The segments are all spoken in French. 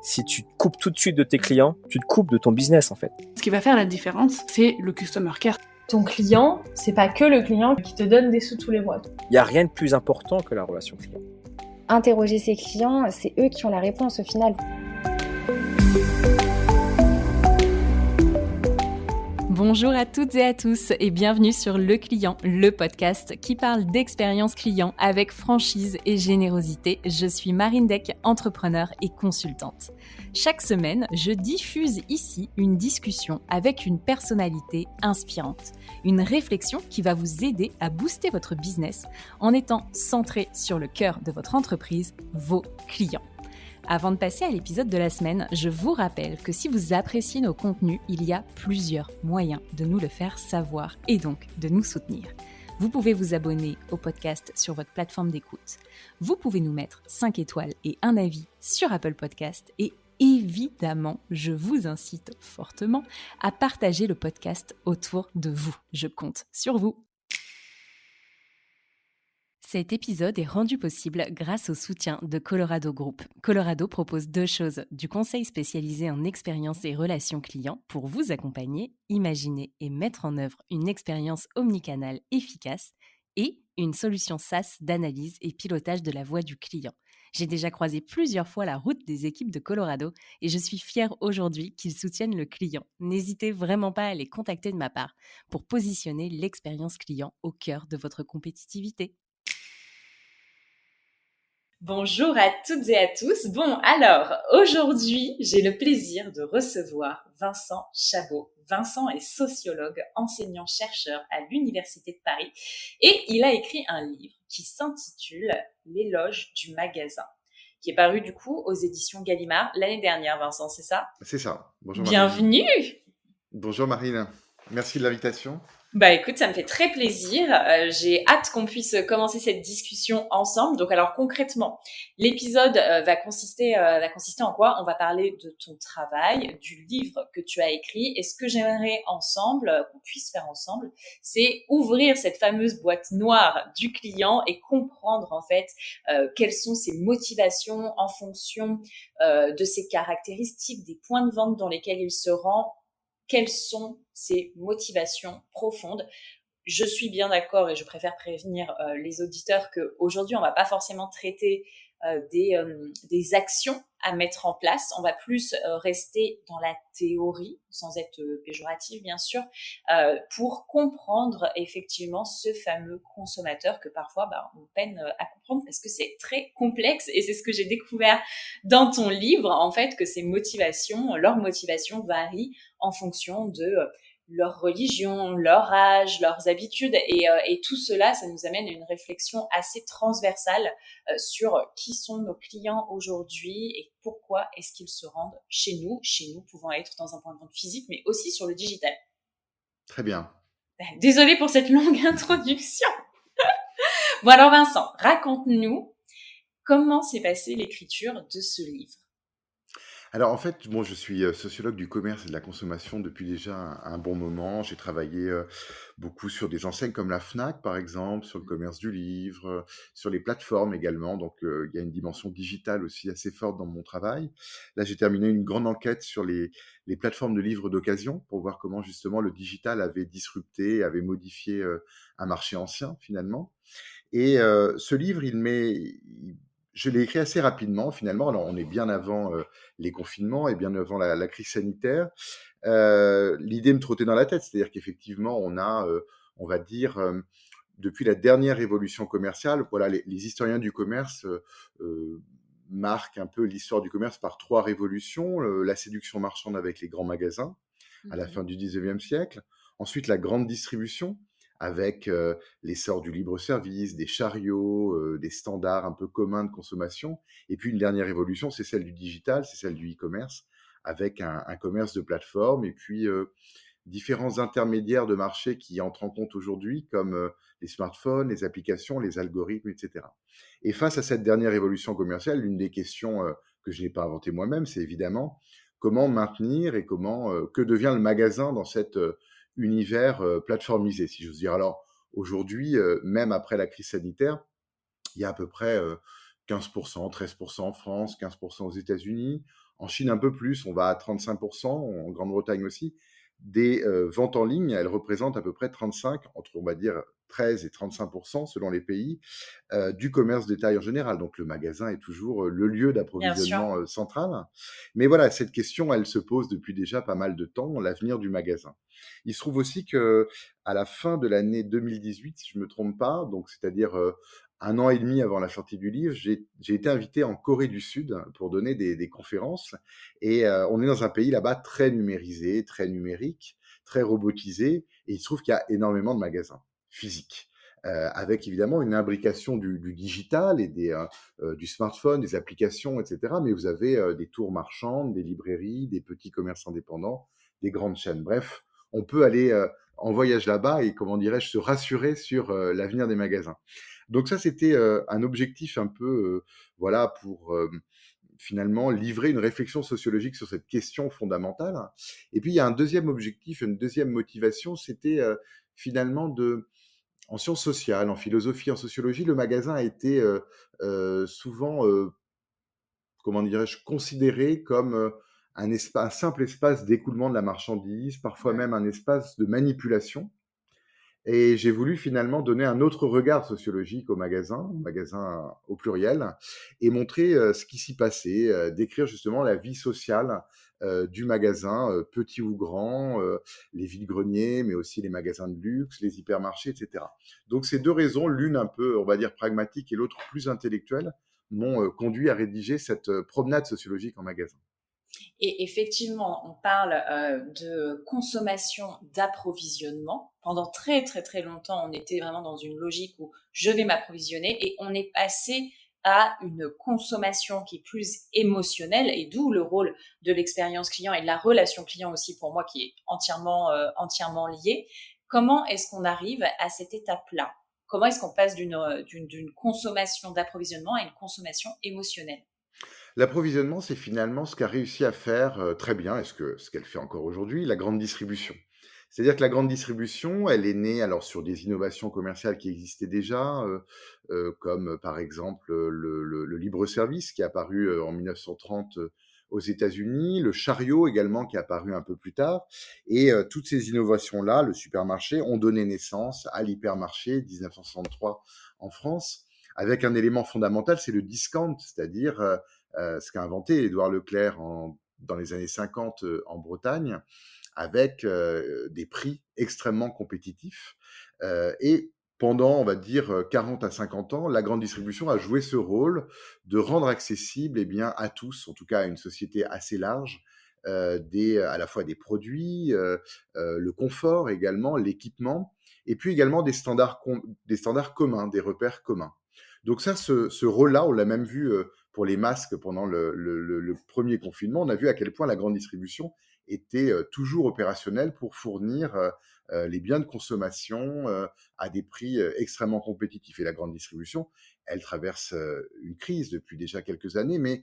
Si tu te coupes tout de suite de tes clients, tu te coupes de ton business en fait. Ce qui va faire la différence, c'est le customer care. Ton client, c'est pas que le client qui te donne des sous tous les mois. Il n'y a rien de plus important que la relation client. Interroger ses clients, c'est eux qui ont la réponse au final. Bonjour à toutes et à tous et bienvenue sur Le Client, le podcast qui parle d'expérience client avec franchise et générosité. Je suis Marine Deck, entrepreneur et consultante. Chaque semaine, je diffuse ici une discussion avec une personnalité inspirante. Une réflexion qui va vous aider à booster votre business en étant centré sur le cœur de votre entreprise, vos clients. Avant de passer à l'épisode de la semaine, je vous rappelle que si vous appréciez nos contenus, il y a plusieurs moyens de nous le faire savoir et donc de nous soutenir. Vous pouvez vous abonner au podcast sur votre plateforme d'écoute. Vous pouvez nous mettre 5 étoiles et un avis sur Apple Podcast. Et évidemment, je vous incite fortement à partager le podcast autour de vous. Je compte sur vous. Cet épisode est rendu possible grâce au soutien de Colorado Group. Colorado propose 2 choses, du conseil spécialisé en expérience et relations clients pour vous accompagner, imaginer et mettre en œuvre une expérience omnicanale efficace et une solution SaaS d'analyse et pilotage de la voix du client. J'ai déjà croisé plusieurs fois la route des équipes de Colorado et je suis fière aujourd'hui qu'ils soutiennent le client. N'hésitez vraiment pas à les contacter de ma part pour positionner l'expérience client au cœur de votre compétitivité. Bonjour à toutes et à tous. Bon, alors, aujourd'hui, j'ai le plaisir de recevoir Vincent Chabot. Vincent est sociologue, enseignant-chercheur à l'Université de Paris et il a écrit un livre qui s'intitule « L'éloge du magasin », qui est paru du coup aux éditions Gallimard l'année dernière, Vincent, c'est ça? C'est ça. Bonjour Bienvenue. Marine. Bonjour Marine. Merci de l'invitation. Bah écoute, ça me fait très plaisir. J'ai hâte qu'on puisse commencer cette discussion ensemble. Donc alors concrètement, l'épisode va consister en quoi? On va parler de ton travail, du livre que tu as écrit. Et ce que j'aimerais ensemble, qu'on puisse faire ensemble, c'est ouvrir cette fameuse boîte noire du client et comprendre en fait quelles sont ses motivations en fonction de ses caractéristiques, des points de vente dans lesquels il se rend. Quelles sont ses motivations profondes? Je suis bien d'accord et je préfère prévenir les auditeurs qu'aujourd'hui, on va pas forcément traiter des actions à mettre en place. On va plus rester dans la théorie, sans être péjoratif bien sûr, pour comprendre effectivement ce fameux consommateur que parfois on peine à comprendre parce que c'est très complexe et c'est ce que j'ai découvert dans ton livre, en fait, que leurs motivations varient en fonction de leur religion, leur âge, leurs habitudes et tout cela, ça nous amène à une réflexion assez transversale sur qui sont nos clients aujourd'hui et pourquoi est-ce qu'ils se rendent chez nous pouvant être dans un point de vente physique, mais aussi sur le digital. Très bien. Désolée pour cette longue introduction. Bon alors Vincent, raconte-nous comment s'est passée l'écriture de ce livre. Alors en fait, je suis sociologue du commerce et de la consommation depuis déjà un bon moment. J'ai travaillé beaucoup sur des enseignes comme la Fnac, par exemple, sur le commerce du livre, sur les plateformes également. Donc il y a une dimension digitale aussi assez forte dans mon travail. Là, j'ai terminé une grande enquête sur les plateformes de livres d'occasion pour voir comment justement le digital avait disrupté, avait modifié un marché ancien finalement. Et ce livre, je l'ai écrit assez rapidement, finalement. Alors, on est bien avant les confinements et bien avant la crise sanitaire. L'idée me trottait dans la tête, c'est-à-dire qu'effectivement, on a, on va dire, depuis la dernière révolution commerciale, voilà, les historiens du commerce marquent un peu l'histoire du commerce par 3 révolutions. La séduction marchande avec les grands magasins à la fin du 19e siècle. Ensuite, la grande distribution avec l'essor du libre-service, des chariots, des standards un peu communs de consommation. Et puis une dernière évolution, c'est celle du digital, c'est celle du e-commerce, avec un commerce de plateforme et puis différents intermédiaires de marché qui entrent en compte aujourd'hui, comme les smartphones, les applications, les algorithmes, etc. Et face à cette dernière évolution commerciale, l'une des questions que je n'ai pas inventées moi-même, c'est évidemment comment maintenir et que devient le magasin dans cet univers plateformisé, si j'ose dire. Alors aujourd'hui, même après la crise sanitaire, il y a à peu près 15%, 13% en France, 15% aux États-Unis. En Chine, un peu plus, on va à 35%, en Grande-Bretagne aussi. Des ventes en ligne, elles représentent à peu près 35, entre on va dire 13 et 35% selon les pays, du commerce détail en général. Donc le magasin est toujours le lieu Bien sûr. d'approvisionnement central. Mais voilà, cette question, elle se pose depuis déjà pas mal de temps, l'avenir du magasin. Il se trouve aussi que à la fin de l'année 2018, si je me trompe pas, donc c'est-à-dire 1 an et demi avant la sortie du livre, j'ai été invité en Corée du Sud pour donner des conférences. Et on est dans un pays là-bas très numérisé, très numérique, très robotisé. Et il se trouve qu'il y a énormément de magasins physiques, avec évidemment une imbrication du digital et du smartphone, des applications, etc. Mais vous avez des tours marchandes, des librairies, des petits commerces indépendants, des grandes chaînes. Bref, on peut aller en voyage là-bas et, comment dirais-je, se rassurer sur l'avenir des magasins. Donc ça, c'était un objectif un peu, voilà, pour finalement livrer une réflexion sociologique sur cette question fondamentale. Et puis, il y a un deuxième objectif, une deuxième motivation, c'était finalement en sciences sociales, en philosophie, en sociologie, le magasin a été souvent, comment dirais-je, considéré comme un simple espace d'écoulement de la marchandise, parfois même un espace de manipulation. Et j'ai voulu finalement donner un autre regard sociologique au magasin au pluriel, et montrer ce qui s'y passait, décrire justement la vie sociale du magasin, petit ou grand, les vides-greniers, mais aussi les magasins de luxe, les hypermarchés, etc. Donc ces deux raisons, l'une un peu, on va dire, pragmatique et l'autre plus intellectuelle, m'ont conduit à rédiger cette promenade sociologique en magasin. Et effectivement, on parle de consommation, d'approvisionnement. Pendant très très très longtemps, on était vraiment dans une logique où je vais m'approvisionner, et on est passé à une consommation qui est plus émotionnelle, et d'où le rôle de l'expérience client et de la relation client aussi, pour moi, qui est entièrement liée. Comment est-ce qu'on arrive à cette étape-là? Comment est-ce qu'on passe d'une consommation d'approvisionnement à une consommation émotionnelle? L'approvisionnement, c'est finalement ce qu'a réussi à faire très bien, et ce qu'elle fait encore aujourd'hui, la grande distribution. C'est-à-dire que la grande distribution, elle est née alors sur des innovations commerciales qui existaient déjà, comme par exemple le libre-service qui est apparu en 1930 aux États-Unis, le chariot également qui est apparu un peu plus tard. Et toutes ces innovations-là, le supermarché, ont donné naissance à l'hypermarché 1963 en France, avec un élément fondamental, c'est le discount, c'est-à-dire ce qu'a inventé Édouard Leclerc dans les années 50 en Bretagne, avec des prix extrêmement compétitifs. Et pendant, on va dire, 40 à 50 ans, la grande distribution a joué ce rôle de rendre accessible, eh bien, à tous, en tout cas à une société assez large, à la fois des produits, le confort également, l'équipement, et puis également des standards communs, des repères communs. Donc ça, ce rôle-là, on l'a même vu pour les masques pendant le premier confinement. On a vu à quel point la grande distribution était toujours opérationnelle pour fournir les biens de consommation à des prix extrêmement compétitifs. Et la grande distribution, elle traverse une crise depuis déjà quelques années, mais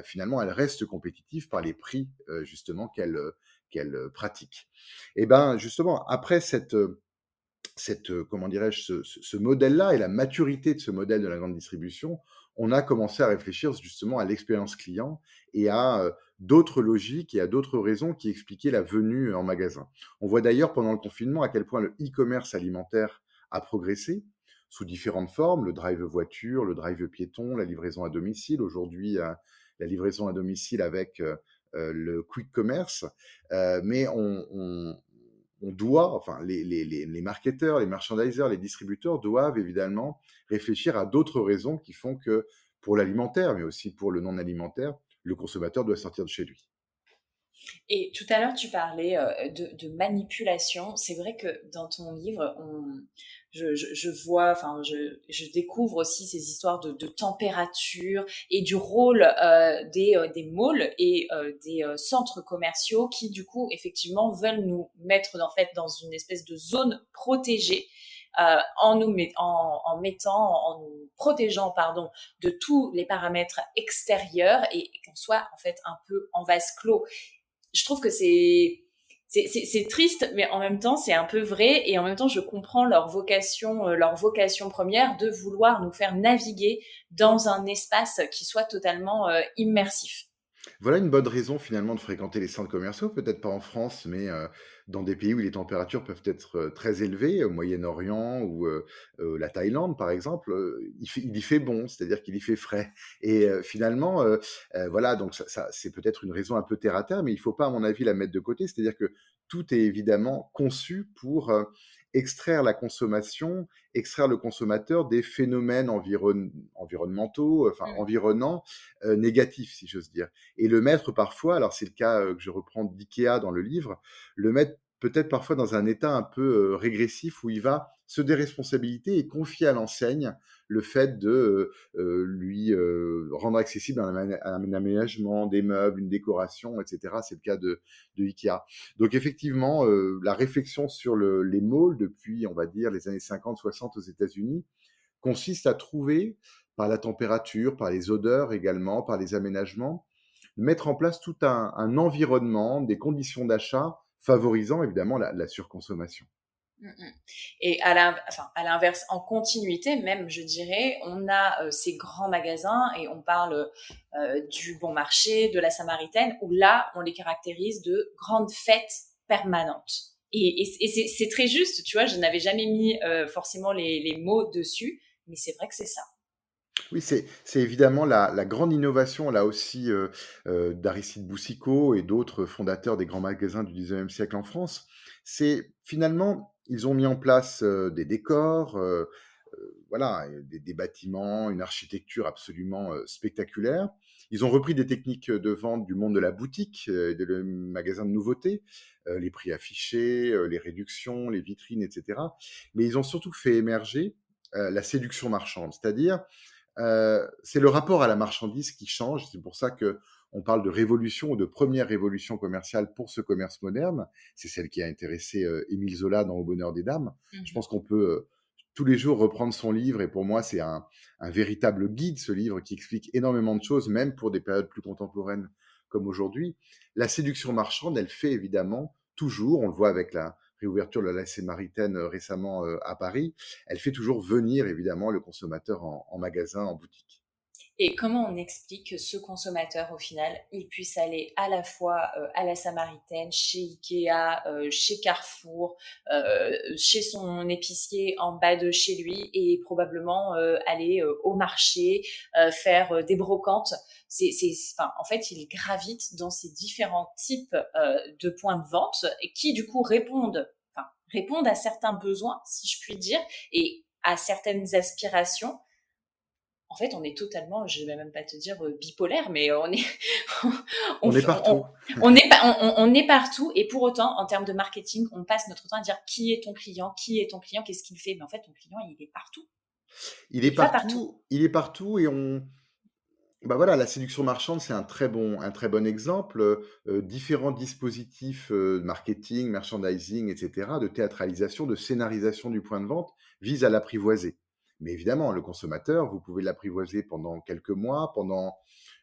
finalement, elle reste compétitive par les prix justement qu'elle pratique. Et ben justement, après comment dirais-je, ce modèle-là et la maturité de ce modèle de la grande distribution, on a commencé à réfléchir justement à l'expérience client et à d'autres logiques et à d'autres raisons qui expliquaient la venue en magasin. On voit d'ailleurs pendant le confinement à quel point le e-commerce alimentaire a progressé sous différentes formes, le drive voiture, le drive piéton, la livraison à domicile, aujourd'hui la livraison à domicile avec le quick commerce, mais on doit, enfin, les marketeurs, les merchandisers, les distributeurs doivent évidemment réfléchir à d'autres raisons qui font que pour l'alimentaire, mais aussi pour le non-alimentaire, le consommateur doit sortir de chez lui. Et tout à l'heure, tu parlais de manipulation. C'est vrai que dans ton livre, je vois, enfin, je découvre aussi ces histoires de température et du rôle des malls et des centres commerciaux qui, du coup, effectivement, veulent nous mettre en fait dans une espèce de zone protégée. En nous protégeant, pardon, de tous les paramètres extérieurs, et qu'on soit en fait un peu en vase clos. Je trouve que c'est C'est triste, mais en même temps, c'est un peu vrai. Et en même temps, je comprends leur vocation première de vouloir nous faire naviguer dans un espace qui soit totalement immersif. Voilà une bonne raison finalement de fréquenter les centres commerciaux, peut-être pas en France, mais dans des pays où les températures peuvent être très élevées, au Moyen-Orient ou la Thaïlande par exemple, il y fait bon, c'est-à-dire qu'il y fait frais. Et finalement, voilà, donc c'est peut-être une raison un peu terre à terre, mais il ne faut pas, à mon avis, la mettre de côté. C'est-à-dire que tout est évidemment conçu pour extraire la consommation, extraire le consommateur des phénomènes environnementaux, enfin Mm. environnants, négatifs, si j'ose dire. Et le mettre parfois, alors c'est le cas que je reprends d'IKEA dans le livre, le mettre peut-être parfois dans un état un peu régressif où il va se déresponsabiliser et confier à l'enseigne le fait de lui rendre accessible un aménagement, des meubles, une décoration, etc. C'est le cas de IKEA. Donc effectivement, la réflexion sur les malls depuis, on va dire, les années 50-60 aux États-Unis consiste à trouver, par la température, par les odeurs également, par les aménagements, mettre en place tout un environnement, des conditions d'achat favorisant évidemment la surconsommation. Mm, mm. Et à l'inverse, en continuité même, je dirais, on a ces grands magasins et on parle du Bon Marché, de la Samaritaine, où là, on les caractérise de grandes fêtes permanentes. Et c'est très juste, tu vois, je n'avais jamais mis forcément les mots dessus, mais c'est vrai que c'est ça. Oui, c'est évidemment la grande innovation, là aussi, d'Aristide Boucicaut et d'autres fondateurs des grands magasins du 19e siècle en France. C'est finalement, ils ont mis en place des décors, voilà, des bâtiments, une architecture absolument spectaculaire. Ils ont repris des techniques de vente du monde de la boutique, des magasins de nouveautés, les prix affichés, les réductions, les vitrines, etc. Mais ils ont surtout fait émerger la séduction marchande, c'est-à-dire c'est le rapport à la marchandise qui change. C'est pour ça que on parle de révolution ou de première révolution commerciale pour ce commerce moderne. C'est celle qui a intéressé Émile Zola dans Au bonheur des dames. Je Mhm. pense qu'on peut tous les jours reprendre son livre et pour moi c'est un véritable guide, ce livre qui explique énormément de choses, même pour des périodes plus contemporaines comme aujourd'hui. La séduction marchande, elle fait évidemment toujours, on le voit avec la réouverture de la Samaritaine récemment à Paris, elle fait toujours venir évidemment le consommateur en magasin, en boutique. Et comment on explique que ce consommateur, au final, il puisse aller à la fois à la Samaritaine, chez Ikea, chez Carrefour, chez son épicier en bas de chez lui et probablement aller au marché, faire des brocantes. Enfin, en fait, il gravite dans ces différents types de points de vente qui, du coup, répondent à certains besoins, si je puis dire, et à certaines aspirations. En fait, on est totalement, je vais même pas te dire bipolaire, mais on est, on, On est partout. on est partout. Et pour autant, en termes de marketing, on passe notre temps à dire qui est ton client, qu'est-ce qu'il fait. Mais en fait, ton client, il est partout. Il va partout. Il est partout et bah voilà, la séduction marchande, c'est un très bon exemple. Différents dispositifs marketing, merchandising, etc., de théâtralisation, de scénarisation du point de vente visent à l'apprivoiser. Mais évidemment, le consommateur, vous pouvez l'apprivoiser pendant quelques mois, pendant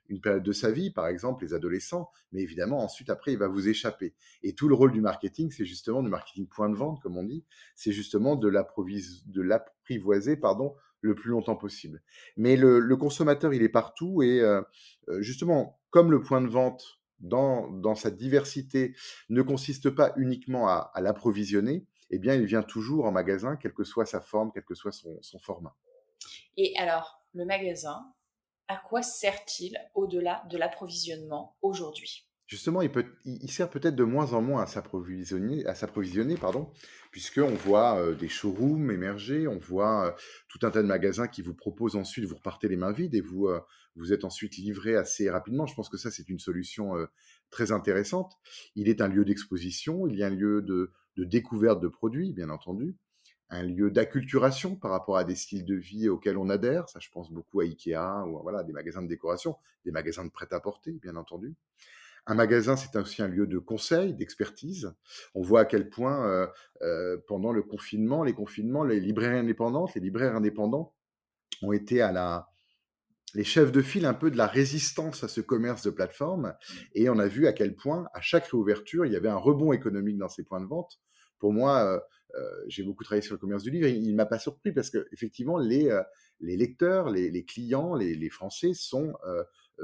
une période de sa vie, par exemple les adolescents, mais évidemment, ensuite, après, il va vous échapper. Et tout le rôle du marketing, c'est justement du marketing point de vente, comme on dit, c'est justement de l'apprivoiser, pardon, le plus longtemps possible. Mais le consommateur, il est partout et justement, comme le point de vente, dans sa diversité, ne consiste pas uniquement à l'approvisionner, eh bien, il vient toujours en magasin, quelle que soit sa forme, quel que soit son format. Et alors, le magasin, à quoi sert-il au-delà de l'approvisionnement aujourd'hui? Justement, il sert peut-être de moins en moins à s'approvisionner, pardon, puisqu'on voit des showrooms émerger, on voit tout un tas de magasins qui vous proposent ensuite, vous repartez les mains vides et vous êtes ensuite livré assez rapidement. Je pense que ça, c'est une solution très intéressante. Il est un lieu d'exposition, il y a un lieu de découverte de produits, bien entendu, un lieu d'acculturation par rapport à des styles de vie auxquels on adhère. Ça, je pense beaucoup à Ikea ou voilà, des magasins de décoration, des magasins de prêt-à-porter, bien entendu. Un magasin, c'est aussi un lieu de conseil, d'expertise. On voit à quel point, pendant le confinement, les confinements, les libraires indépendants ont été les chefs de file un peu de la résistance à ce commerce de plateforme et on a vu à quel point, à chaque réouverture, il y avait un rebond économique dans ces points de vente. Pour moi, j'ai beaucoup travaillé sur le commerce du livre et il m'a pas surpris parce qu'effectivement, les lecteurs, les clients, les Français sont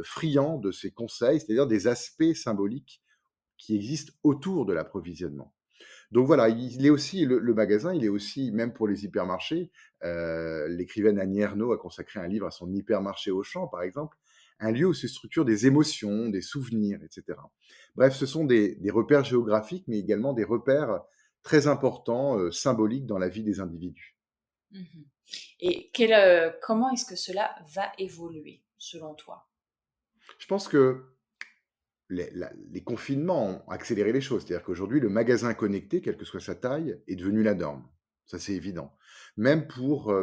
friands de ces conseils, c'est-à-dire des aspects symboliques qui existent autour de l'approvisionnement. Donc voilà, il est aussi le magasin, il est aussi, même pour les hypermarchés, l'écrivaine Annie Ernaux a consacré un livre à son hypermarché Auchan, par exemple, un lieu où se structurent des émotions, des souvenirs, et cetera. Bref, ce sont des repères géographiques, mais également des repères très importants, symboliques dans la vie des individus. Mhm. Et comment est-ce que cela va évoluer, selon toi? Je pense que les confinements ont accéléré les choses. C'est-à-dire qu'aujourd'hui, le magasin connecté, quelle que soit sa taille, est devenu la norme. Ça, c'est évident. Même pour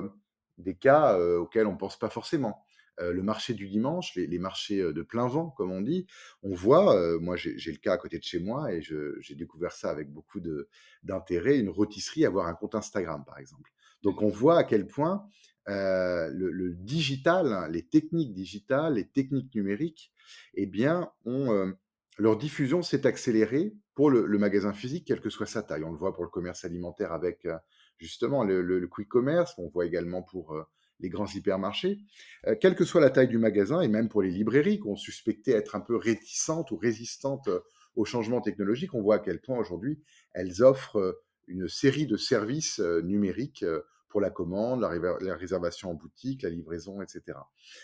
des cas auxquels on ne pense pas forcément. Le marché du dimanche, les marchés de plein vent, comme on dit, on voit, moi j'ai le cas à côté de chez moi et j'ai découvert ça avec beaucoup d'intérêt, une rôtisserie avoir un compte Instagram, par exemple. Donc on voit à quel point le digital, hein, les techniques digitales, les techniques numériques, eh bien, leur diffusion s'est accélérée pour le magasin physique, quelle que soit sa taille. On le voit pour le commerce alimentaire avec justement le quick commerce, on voit également pour les grands hypermarchés. Quelle que soit la taille du magasin, et même pour les librairies qu'on suspectait être un peu réticentes ou résistantes aux changements technologiques, on voit à quel point aujourd'hui elles offrent une série de services numériques pour la commande, la réservation en boutique, la livraison, etc.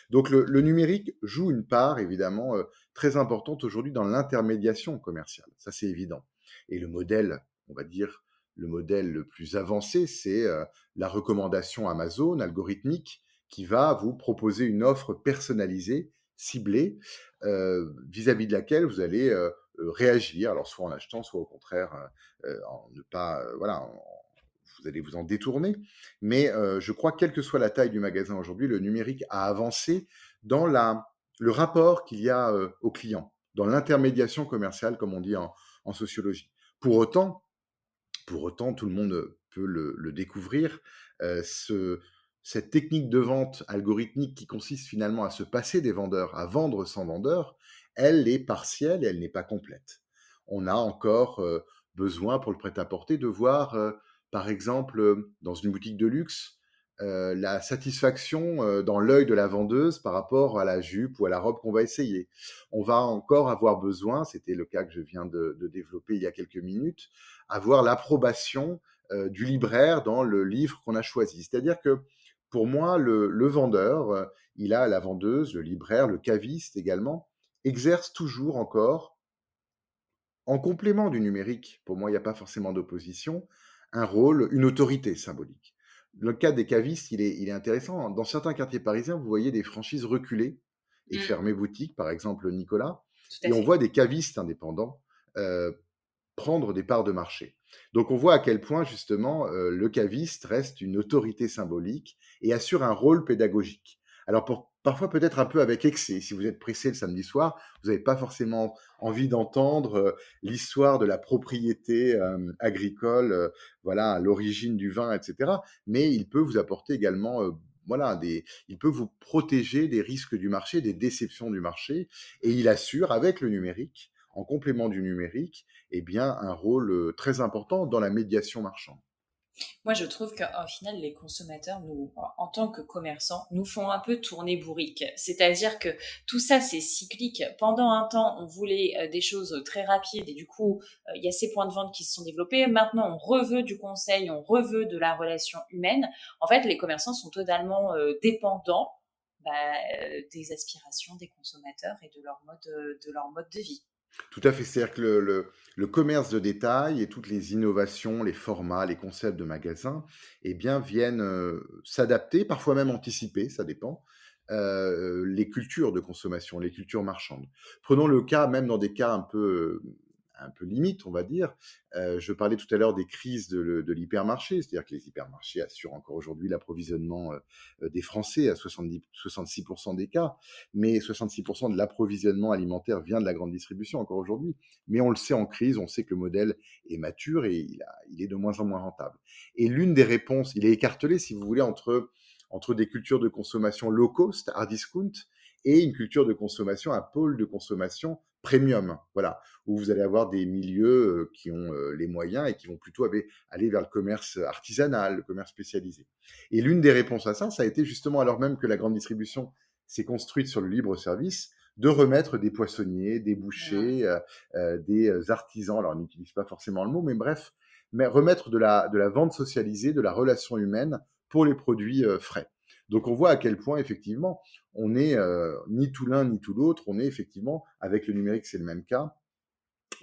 Donc le numérique joue une part évidemment très importante aujourd'hui dans l'intermédiation commerciale, ça c'est évident. Et le modèle, on va dire, le modèle le plus avancé, c'est la recommandation Amazon algorithmique qui va vous proposer une offre personnalisée, ciblée, vis-à-vis de laquelle vous allez réagir, alors soit en achetant, soit au contraire en ne pas, voilà, vous allez vous en détourner. Mais je crois que quelle que soit la taille du magasin aujourd'hui, le numérique a avancé dans le rapport qu'il y a au client, dans l'intermédiation commerciale, comme on dit en sociologie. Pour autant, tout le monde peut le découvrir, cette technique de vente algorithmique qui consiste finalement à se passer des vendeurs, à vendre sans vendeur, elle est partielle et elle n'est pas complète. On a encore besoin pour le prêt-à-porter de voir, par exemple, dans une boutique de luxe, la satisfaction dans l'œil de la vendeuse par rapport à la jupe ou à la robe qu'on va essayer. On va encore avoir besoin, c'était le cas que je viens de développer il y a quelques minutes, avoir l'approbation du libraire dans le livre qu'on a choisi. C'est-à-dire que pour moi, le vendeur, la vendeuse, le libraire, le caviste également, exerce toujours encore, en complément du numérique, pour moi il n'y a pas forcément d'opposition, un rôle, une autorité symbolique. Le cas des cavistes, il est intéressant. Dans certains quartiers parisiens, vous voyez des franchises reculées et Mm, fermer boutique, par exemple Nicolas, tout à et on fait. voit des cavistes indépendants euh, prendre des parts de marché. Donc on voit à quel point justement le caviste reste une autorité symbolique et assure un rôle pédagogique. Alors parfois peut-être un peu avec excès. Si vous êtes pressé le samedi soir, vous n'avez pas forcément envie d'entendre l'histoire de la propriété agricole, voilà, à l'origine du vin, etc. Mais il peut vous apporter également voilà, il peut vous protéger des risques du marché, des déceptions du marché, et il assure avec le numérique, en complément du numérique, eh bien, un rôle très important dans la médiation marchande. Moi, je trouve qu'au final, les consommateurs, nous, en tant que commerçants, nous font un peu tourner bourrique. C'est-à-dire que tout ça, c'est cyclique. Pendant un temps, on voulait des choses très rapides et du coup, il y a ces points de vente qui se sont développés. Maintenant, on reveut du conseil, on reveut de la relation humaine. En fait, les commerçants sont totalement dépendants bah, des aspirations des consommateurs et de leur mode de vie. Tout à fait. C'est-à-dire que le commerce de détail et toutes les innovations, les formats, les concepts de magasins, eh bien, viennent s'adapter, parfois même anticiper, ça dépend, les cultures de consommation, les cultures marchandes. Prenons le cas, même dans des cas un peu limites, on va dire. Je parlais tout à l'heure des crises de l'hypermarché, c'est-à-dire que les hypermarchés assurent encore aujourd'hui l'approvisionnement des Français à 66% des cas, mais 66% de l'approvisionnement alimentaire vient de la grande distribution encore aujourd'hui. Mais on le sait en crise, on sait que le modèle est mature et il est de moins en moins rentable. Et l'une des réponses, il est écartelé, si vous voulez, entre entre des cultures de consommation low cost, hard discount, et une culture de consommation, un pôle de consommation premium, voilà, où vous allez avoir des milieux qui ont les moyens et qui vont plutôt aller vers le commerce artisanal, le commerce spécialisé. Et l'une des réponses à ça, ça a été justement, alors même que la grande distribution s'est construite sur le libre service, de remettre des poissonniers, des bouchers, des artisans, alors on n'utilise pas forcément le mot, mais bref, mais remettre de la vente socialisée, de la relation humaine pour les produits frais. Donc on voit à quel point, effectivement, on est ni tout l'un ni tout l'autre, on est effectivement, avec le numérique c'est le même cas,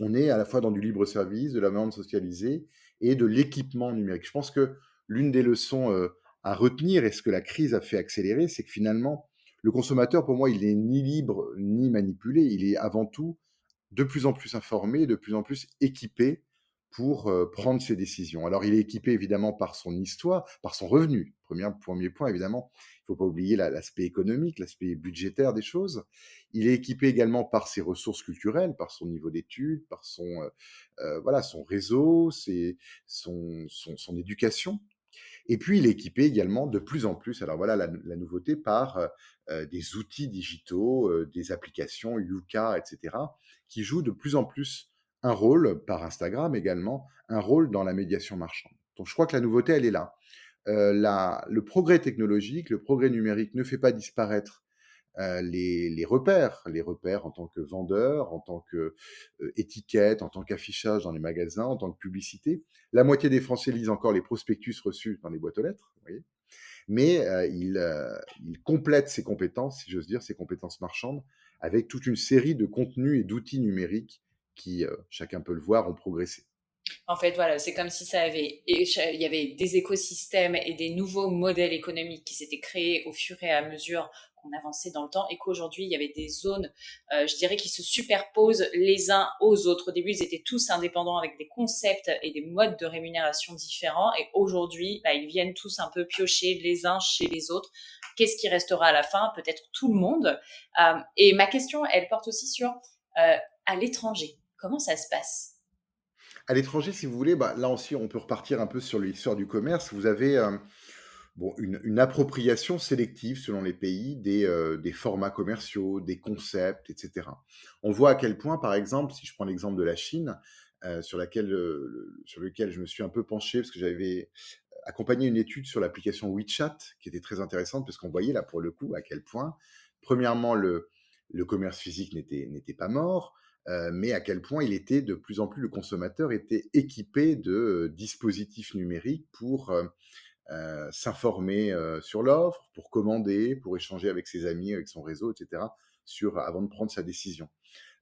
on est à la fois dans du libre service, de la vente socialisée et de l'équipement numérique. Je pense que l'une des leçons à retenir, et ce que la crise a fait accélérer, c'est que finalement, le consommateur, pour moi, il n'est ni libre ni manipulé, il est avant tout de plus en plus informé, de plus en plus équipé pour prendre ses décisions. Alors, il est équipé évidemment par son histoire, par son revenu. Premier point, évidemment, il ne faut pas oublier l'aspect économique, l'aspect budgétaire des choses. Il est équipé également par ses ressources culturelles, par son niveau d'études, par voilà, son réseau, son éducation. Et puis, il est équipé également de plus en plus, alors voilà la nouveauté, par des outils digitaux, des applications, Yuka, etc., qui jouent de plus en plus un rôle, par Instagram également, un rôle dans la médiation marchande. Donc je crois que la nouveauté, elle est là. Le progrès technologique, le progrès numérique ne fait pas disparaître les repères en tant que vendeur, en tant que étiquette, en tant qu'affichage dans les magasins, en tant que publicité. La moitié des Français lisent encore les prospectus reçus dans les boîtes aux lettres, vous voyez. Mais il complète ses compétences, si j'ose dire, ses compétences marchandes, avec toute une série de contenus et d'outils numériques qui, chacun peut le voir, ont progressé. En fait, voilà, c'est comme si il y avait des écosystèmes et des nouveaux modèles économiques qui s'étaient créés au fur et à mesure qu'on avançait dans le temps et qu'aujourd'hui, il y avait des zones, je dirais, qui se superposent les uns aux autres. Au début, ils étaient tous indépendants avec des concepts et des modes de rémunération différents et aujourd'hui, ils viennent tous un peu piocher les uns chez les autres. Qu'est-ce qui restera à la fin? Peut-être tout le monde. Et ma question, elle porte aussi sur à l'étranger. Comment ça se passe? À l'étranger, si vous voulez, là aussi, on peut repartir un peu sur l'histoire du commerce. Vous avez une appropriation sélective selon les pays des formats commerciaux, des concepts, etc. On voit à quel point, par exemple, si je prends l'exemple de la Chine, sur lequel je me suis un peu penché, parce que j'avais accompagné une étude sur l'application WeChat, qui était très intéressante, parce qu'on voyait là, pour le coup, à quel point, premièrement, le commerce physique n'était pas mort, mais à quel point il était de plus en plus, le consommateur était équipé de dispositifs numériques pour s'informer sur l'offre, pour commander, pour échanger avec ses amis, avec son réseau, etc., avant de prendre sa décision.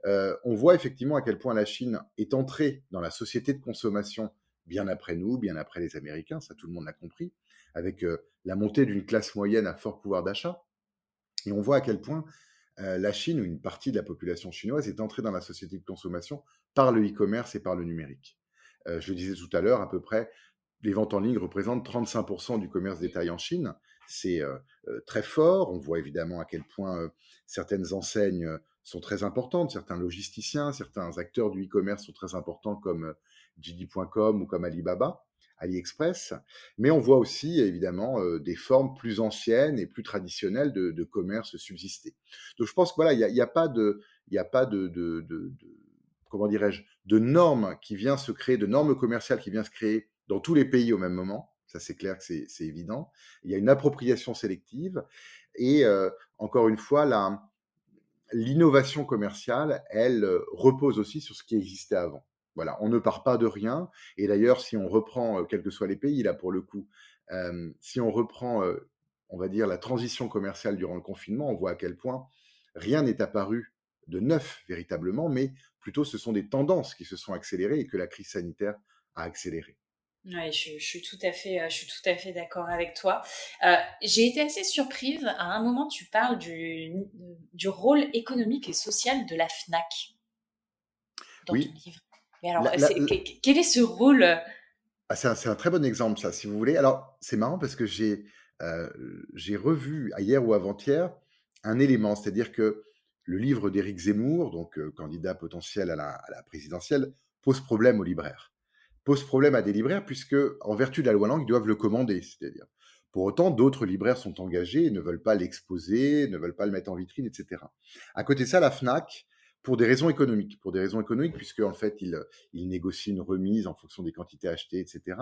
On voit effectivement à quel point la Chine est entrée dans la société de consommation bien après nous, bien après les Américains, ça tout le monde l'a compris, avec la montée d'une classe moyenne à fort pouvoir d'achat. Et on voit à quel point la Chine, ou une partie de la population chinoise, est entrée dans la société de consommation par le e-commerce et par le numérique. Je le disais tout à l'heure, à peu près, les ventes en ligne représentent 35% du commerce détail en Chine. C'est très fort. On voit évidemment à quel point certaines enseignes sont très importantes, certains logisticiens, certains acteurs du e-commerce sont très importants comme JD.com ou comme Alibaba, AliExpress. Mais on voit aussi évidemment des formes plus anciennes et plus traditionnelles de commerce subsister. Donc je pense que voilà, il n'y a pas comment dirais-je, de normes qui vient se créer, de normes commerciales qui vient se créer dans tous les pays au même moment. Ça, c'est clair que c'est évident. Il y a une appropriation sélective. Et encore une fois, l'innovation commerciale, elle repose aussi sur ce qui existait avant. Voilà, on ne part pas de rien. Et d'ailleurs, si on reprend, quels que soient les pays, là, pour le coup, si on reprend, on va dire, la transition commerciale durant le confinement, on voit à quel point rien n'est apparu de neuf, véritablement, mais plutôt ce sont des tendances qui se sont accélérées et que la crise sanitaire a accéléré. Ouais, je suis tout à fait d'accord avec toi. J'ai été assez surprise. À un moment, tu parles du rôle économique et social de la Fnac dans ton livre. Mais alors, quel est ce rôle? C'est un très bon exemple, ça, si vous voulez. Alors, c'est marrant parce que j'ai revu hier ou avant-hier un élément, c'est-à-dire que le livre d'Éric Zemmour, donc candidat potentiel à la présidentielle, pose problème aux libraires. Pose problème à des libraires puisque, en vertu de la loi Lang, ils doivent le commander. C'est-à-dire, Pour autant, d'autres libraires sont engagés et ne veulent pas l'exposer, ne veulent pas le mettre en vitrine, etc. À côté de ça, la Fnac, pour des raisons économiques, puisque en fait, ils négocient une remise en fonction des quantités achetées, etc.,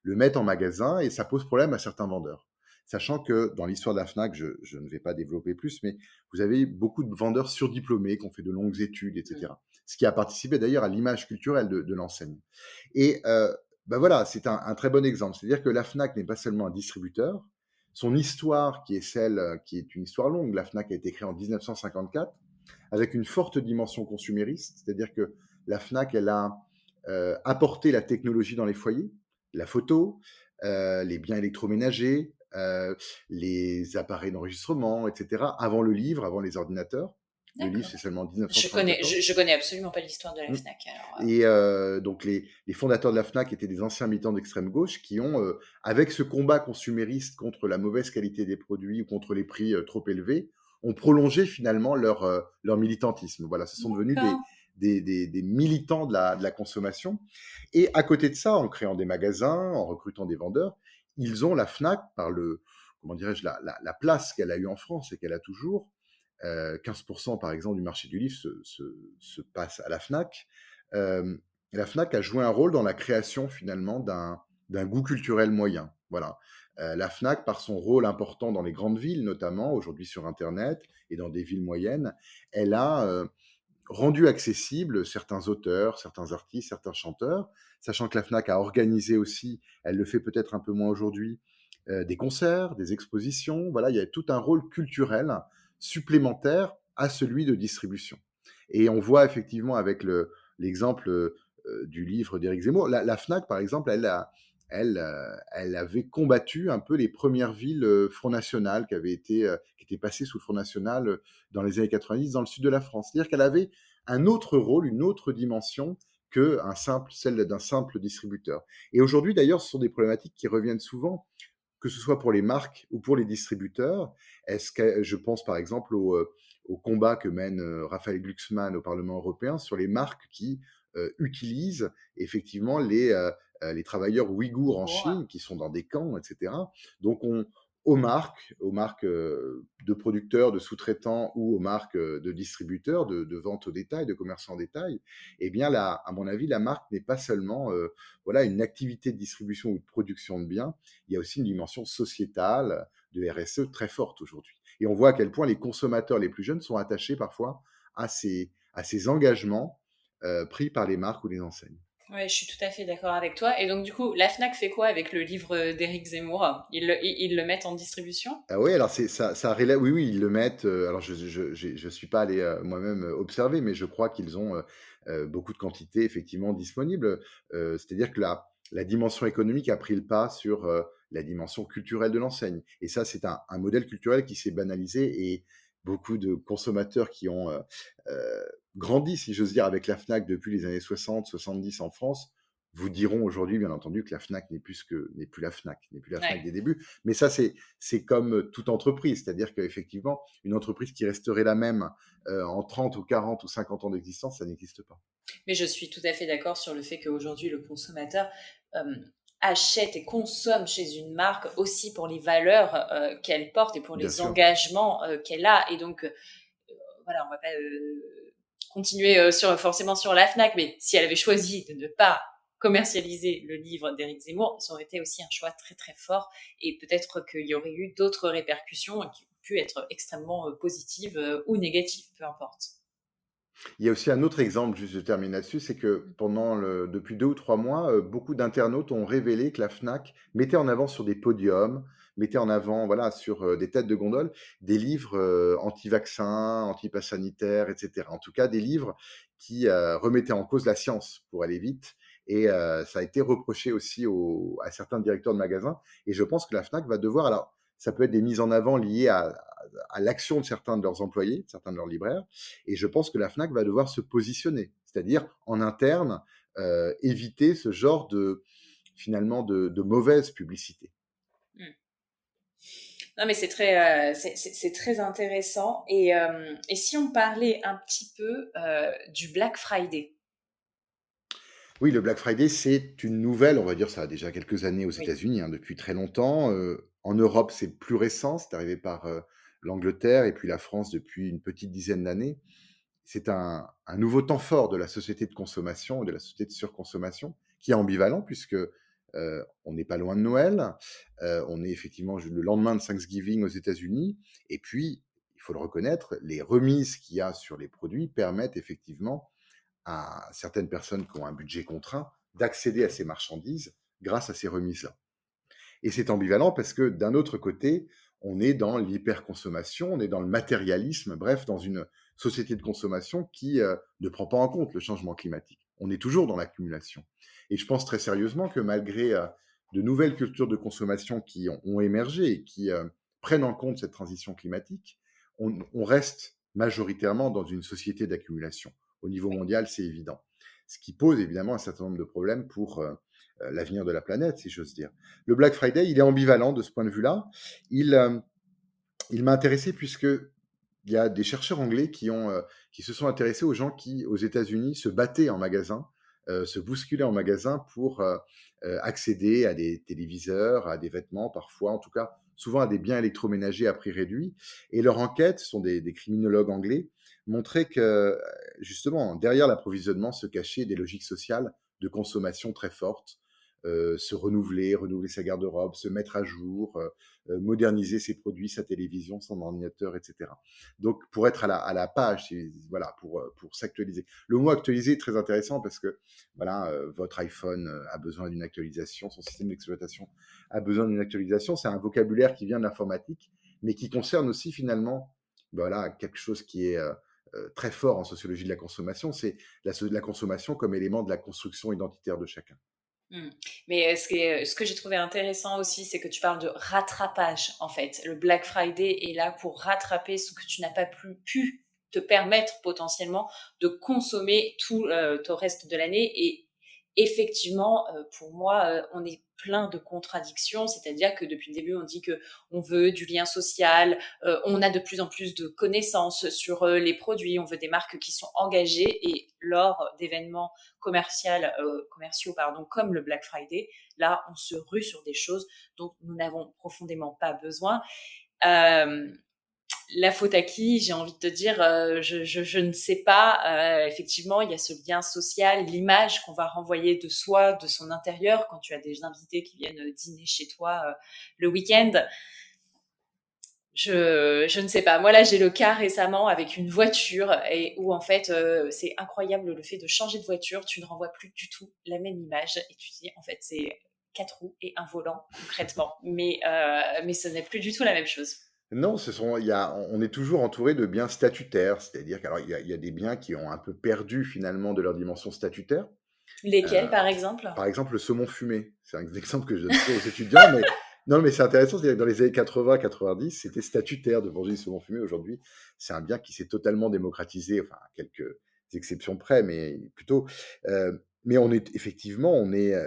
le mettent en magasin et ça pose problème à certains vendeurs. Sachant que dans l'histoire de la Fnac, je ne vais pas développer plus, mais vous avez beaucoup de vendeurs surdiplômés qui ont fait de longues études, etc. Ce qui a participé d'ailleurs à l'image culturelle de l'enseigne. Et bah voilà, c'est un très bon exemple. C'est-à-dire que la Fnac n'est pas seulement un distributeur. Son histoire, qui est celle qui est une histoire longue, la Fnac a été créée en 1954 avec une forte dimension consumériste, c'est-à-dire que la Fnac, elle a apporté la technologie dans les foyers, la photo, les biens électroménagers, les appareils d'enregistrement, etc., avant le livre, avant les ordinateurs. Le livre, D'accord. c'est seulement en Je connais, 1974. je connais absolument pas l'histoire de la Mm. Fnac. Alors, Et donc, les fondateurs de la Fnac étaient des anciens militants d'extrême gauche qui ont, avec ce combat consumériste contre la mauvaise qualité des produits ou contre les prix trop élevés, ont prolongé finalement leur militantisme. Voilà, ce sont devenus d'accord. des militants de la consommation. Et à côté de ça, en créant des magasins, en recrutant des vendeurs, ils ont la Fnac, par comment dirais-je, la place qu'elle a eue en France et qu'elle a toujours. 15% par exemple du marché du livre se passe à la Fnac. La Fnac a joué un rôle dans la création finalement d'un goût culturel moyen. Voilà. La Fnac, par son rôle important dans les grandes villes, notamment aujourd'hui sur Internet et dans des villes moyennes, elle a rendu accessible certains auteurs, certains artistes, certains chanteurs, sachant que la Fnac a organisé aussi, elle le fait peut-être un peu moins aujourd'hui, des concerts, des expositions. Voilà, il y a tout un rôle culturel supplémentaire à celui de distribution. Et on voit effectivement avec l'exemple du livre d'Éric Zemmour, la Fnac, par exemple, elle avait combattu un peu les premières villes Front National qui étaient passées sous le Front National dans les années 90 dans le sud de la France. C'est-à-dire qu'elle avait un autre rôle, une autre dimension que celle d'un simple distributeur. Et aujourd'hui, d'ailleurs, ce sont des problématiques qui reviennent souvent, que ce soit pour les marques ou pour les distributeurs. Est-ce que je pense par exemple au combat que mène Raphaël Glucksmann au Parlement européen sur les marques qui utilisent effectivement les travailleurs ouïghours en Chine qui sont dans des camps, etc. Donc aux marques de producteurs, de sous-traitants ou aux marques de distributeurs, de vente au détail, de commerçants en détail, eh bien là, à mon avis, la marque n'est pas seulement voilà, une activité de distribution ou de production de biens, il y a aussi une dimension sociétale de RSE très forte aujourd'hui. Et on voit à quel point les consommateurs les plus jeunes sont attachés parfois à ces engagements pris par les marques ou les enseignes. Ouais, je suis tout à fait d'accord avec toi. Et donc, du coup, la Fnac fait quoi avec le livre d'Éric Zemmour? Ils le mettent en distribution? Ah oui, alors oui, oui, ils le mettent. Alors je suis pas allé moi-même observer, mais je crois qu'ils ont beaucoup de quantités effectivement disponibles. C'est-à-dire que la dimension économique a pris le pas sur la dimension culturelle de l'enseigne. Et ça, c'est un modèle culturel qui s'est banalisé et beaucoup de consommateurs qui ont grandi, si j'ose dire, avec la Fnac depuis les années 60, 70 en France, vous diront aujourd'hui, bien entendu, que la Fnac n'est plus la Fnac, n'est plus la Fnac Ouais. des débuts. Mais ça, c'est comme toute entreprise, c'est-à-dire qu'effectivement, une entreprise qui resterait la même en 30 ou 40 ou 50 ans d'existence, ça n'existe pas. Mais je suis tout à fait d'accord sur le fait qu'aujourd'hui, le consommateur achète et consomme chez une marque aussi pour les valeurs qu'elle porte et pour Bien les sûr. engagements qu'elle a. Et donc, voilà, on va pas continuer forcément sur la Fnac, mais si elle avait choisi de ne pas commercialiser le livre d'Éric Zemmour, ça aurait été aussi un choix très très fort et peut-être qu'il y aurait eu d'autres répercussions qui ont pu être extrêmement positives ou négatives, peu importe. Il y a aussi un autre exemple, juste de terminer là-dessus, c'est que depuis 2 ou 3 mois, beaucoup d'internautes ont révélé que la Fnac mettait en avant sur des podiums, mettait en avant, voilà, sur des têtes de gondole, des livres anti-vaccins, anti-pass sanitaire, etc. En tout cas, des livres qui remettaient en cause la science, pour aller vite. Et ça a été reproché aussi à certains directeurs de magasins. Et je pense que la Fnac va devoir, alors, ça peut être des mises en avant liées à l'action de certains de leurs employés, certains de leurs libraires, et je pense que la Fnac va devoir se positionner, c'est-à-dire en interne, éviter ce genre finalement de mauvaise publicité. Non, mais c'est très intéressant. Et si on parlait un petit peu du Black Friday? Oui, le Black Friday, c'est une nouvelle, on va dire, ça a déjà quelques années aux Oui. États-Unis, hein, depuis très longtemps. En Europe, c'est plus récent, c'est arrivé par l'Angleterre et puis la France depuis une petite dizaine d'années. C'est un nouveau temps fort de la société de consommation et de la société de surconsommation qui est ambivalent puisque on n'est pas loin de Noël, on est effectivement le lendemain de Thanksgiving aux États-Unis, et puis, il faut le reconnaître, les remises qu'il y a sur les produits permettent effectivement à certaines personnes qui ont un budget contraint d'accéder à ces marchandises grâce à ces remises-là. Et c'est ambivalent parce que d'un autre côté, on est dans l'hyperconsommation, on est dans le matérialisme, bref, dans une société de consommation qui ne prend pas en compte le changement climatique. On est toujours dans l'accumulation. Et je pense très sérieusement que malgré de nouvelles cultures de consommation qui ont émergé et qui prennent en compte cette transition climatique, on reste majoritairement dans une société d'accumulation. Au niveau mondial, c'est évident. Ce qui pose évidemment un certain nombre de problèmes pour l'avenir de la planète, si j'ose dire. Le Black Friday, il est ambivalent de ce point de vue-là. Il m'a intéressé puisque il y a des chercheurs anglais qui se sont intéressés aux gens qui, aux États-Unis, se battaient en magasin, se bousculaient en magasin pour accéder à des téléviseurs, à des vêtements parfois, en tout cas souvent à des biens électroménagers à prix réduit. Et leur enquête, ce sont des criminologues anglais, montraient que justement, derrière l'approvisionnement se cachaient des logiques sociales de consommation très fortes, se renouveler sa garde-robe, se mettre à jour, moderniser ses produits, sa télévision, son ordinateur, etc. Donc, pour être à la page, voilà, pour s'actualiser. Le mot actualiser est très intéressant parce que, voilà, votre iPhone a besoin d'une actualisation, son système d'exploitation a besoin d'une actualisation. C'est un vocabulaire qui vient de l'informatique, mais qui concerne aussi finalement, voilà, quelque chose qui est très fort en sociologie de la consommation, c'est la consommation comme élément de la construction identitaire de chacun. Mais ce que j'ai trouvé intéressant aussi, c'est que tu parles de rattrapage, en fait. Le Black Friday est là pour rattraper ce que tu n'as pas pu te permettre potentiellement de consommer tout le reste de l'année. Et effectivement, pour moi, on est plein de contradictions, c'est-à-dire que depuis le début, on dit que on veut du lien social, on a de plus en plus de connaissances sur les produits, on veut des marques qui sont engagées, et lors d'événements commerciaux comme le Black Friday, là, on se rue sur des choses dont nous n'avons profondément pas besoin. La faute à qui? J'ai envie de te dire, je ne sais pas. Effectivement, il y a ce lien social, l'image qu'on va renvoyer de soi, de son intérieur, quand tu as des invités qui viennent dîner chez toi le week-end. Je ne sais pas. Moi, là, j'ai le cas récemment avec une voiture et où, en fait, c'est incroyable le fait de changer de voiture. Tu ne renvoies plus du tout la même image et tu dis, en fait, c'est 4 roues et un volant, concrètement. Mais ce n'est plus du tout la même chose. Non, on est toujours entouré de biens statutaires, c'est-à-dire qu'il y a des biens qui ont un peu perdu finalement de leur dimension statutaire. Lesquels, par exemple? Par exemple, le saumon fumé. C'est un exemple que je donne aux étudiants, mais non, mais c'est intéressant, c'est-à-dire que dans les années 80-90, c'était statutaire de manger du saumon fumé. Aujourd'hui, c'est un bien qui s'est totalement démocratisé, enfin, à quelques exceptions près, mais plutôt. Mais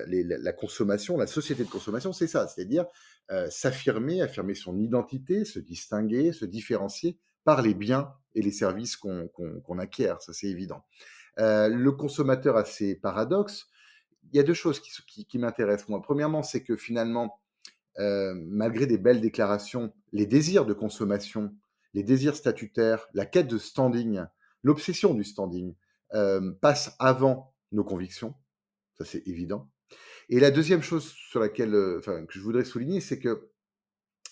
la consommation, la société de consommation, c'est ça, c'est-à-dire affirmer son identité, se distinguer, se différencier par les biens et les services qu'on acquiert, ça c'est évident. Le consommateur a ses paradoxes. Il y a deux choses qui m'intéressent moi. Premièrement, c'est que finalement, malgré des belles déclarations, les désirs de consommation, les désirs statutaires, la quête de standing, l'obsession du standing passent avant nos convictions, ça c'est évident. Et la deuxième chose sur laquelle, que je voudrais souligner, c'est que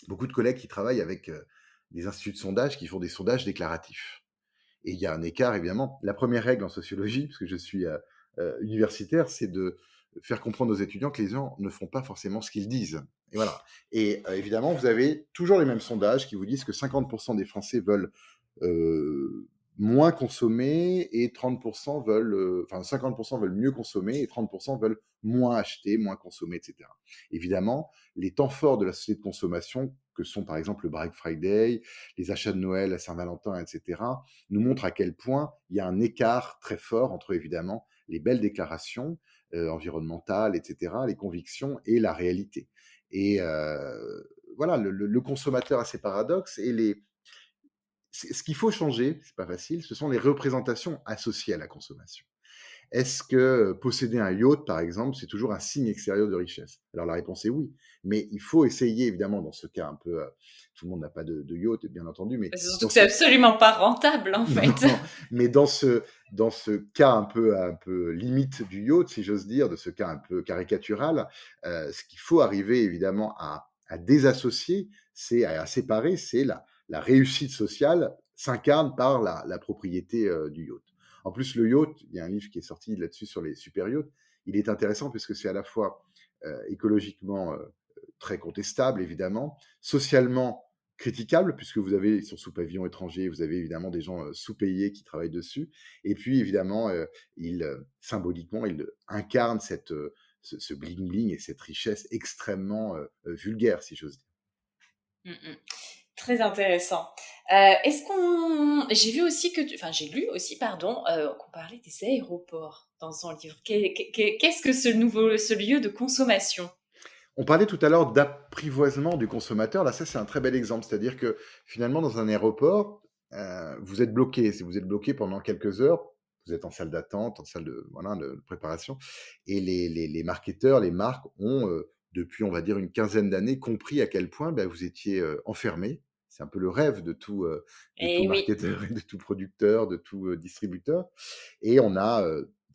beaucoup de collègues qui travaillent avec des instituts de sondage qui font des sondages déclaratifs. Et il y a un écart, évidemment. La première règle en sociologie, parce que je suis universitaire, c'est de faire comprendre aux étudiants que les gens ne font pas forcément ce qu'ils disent. Et voilà. Et évidemment, vous avez toujours les mêmes sondages qui vous disent que 50% des Français veulent moins consommer et 30% veulent, 50% veulent mieux consommer et 30% veulent moins acheter, moins consommer, etc. Évidemment, les temps forts de la société de consommation, que sont par exemple le Black Friday, les achats de Noël, la Saint-Valentin, etc., nous montrent à quel point il y a un écart très fort entre évidemment les belles déclarations environnementales, etc., les convictions et la réalité. Et voilà, le consommateur a ses paradoxes et ce qu'il faut changer, c'est pas facile, ce sont les représentations associées à la consommation. est-ce que posséder un yacht, par exemple, c'est toujours un signe extérieur de richesse? Alors la réponse est oui, mais il faut essayer évidemment dans ce cas un peu, tout le monde n'a pas de yacht bien entendu, mais C'est surtout dans que c'est ce absolument pas rentable, en non, fait. mais dans ce cas un peu limite du yacht, si j'ose dire, de ce cas un peu caricatural, ce qu'il faut arriver évidemment à désassocier, c'est à séparer, c'est la réussite sociale s'incarne par la propriété, du yacht. En plus, le yacht, il y a un livre qui est sorti là-dessus sur les super yachts. Il est intéressant puisque c'est à la fois, écologiquement, très contestable évidemment, socialement critiquable puisque vous avez ils sont sous pavillon étranger, vous avez évidemment des gens, sous-payés qui travaillent dessus et puis évidemment, symboliquement, il incarne ce bling-bling et cette richesse extrêmement, vulgaire, si j'ose dire. Mm, mm. Très intéressant. J'ai vu aussi enfin, j'ai lu aussi, pardon, qu'on parlait des aéroports dans son livre. Qu'est-ce que ce lieu de consommation? On parlait tout à l'heure d'apprivoisement du consommateur. Là, ça, c'est un très bel exemple. C'est-à-dire que finalement, dans un aéroport, vous êtes bloqué. Si vous êtes bloqué pendant quelques heures, vous êtes en salle d'attente, en salle de, voilà, de préparation. Et les marketeurs, les marques ont, depuis, on va dire, une quinzaine d'années, compris à quel point ben, vous étiez enfermé. C'est un peu le rêve de tout Eh oui. marketeur et de tout producteur, de tout distributeur. Et on a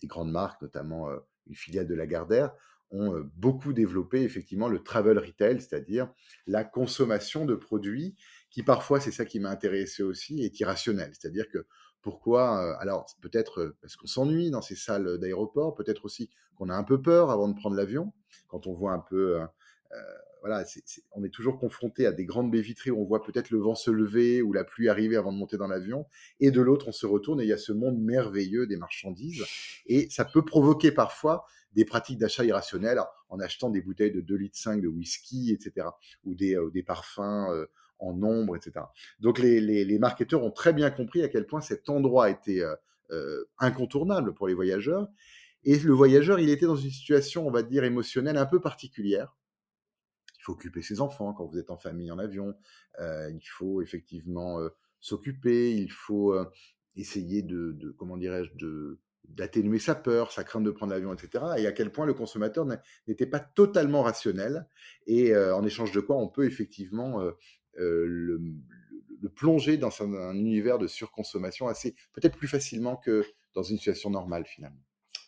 des grandes marques, notamment une filiale de Lagardère, ont beaucoup développé effectivement le travel retail, c'est-à-dire la consommation de produits qui parfois, c'est ça qui m'a intéressé aussi, est irrationnel. C'est-à-dire que pourquoi, alors peut-être parce qu'on s'ennuie dans ces salles d'aéroport, peut-être aussi qu'on a un peu peur avant de prendre l'avion, quand on voit un peu, voilà, on est toujours confronté à des grandes baies vitrées où on voit peut-être le vent se lever ou la pluie arriver avant de monter dans l'avion, et de l'autre, on se retourne et il y a ce monde merveilleux des marchandises, et ça peut provoquer parfois des pratiques d'achat irrationnelles en achetant des bouteilles de 2,5 litres de whisky, etc., ou des parfums en nombre, etc. Donc les marketeurs ont très bien compris à quel point cet endroit était incontournable pour les voyageurs. Et le voyageur, il était dans une situation, on va dire, émotionnelle un peu particulière. Il faut occuper ses enfants quand vous êtes en famille en avion. Il faut effectivement s'occuper. Il faut essayer comment dirais-je, d'atténuer sa peur, sa crainte de prendre l'avion, etc. Et à quel point le consommateur n'était pas totalement rationnel. Et en échange de quoi on peut effectivement le plonger dans un univers de surconsommation assez, peut-être plus facilement que dans une situation normale finalement.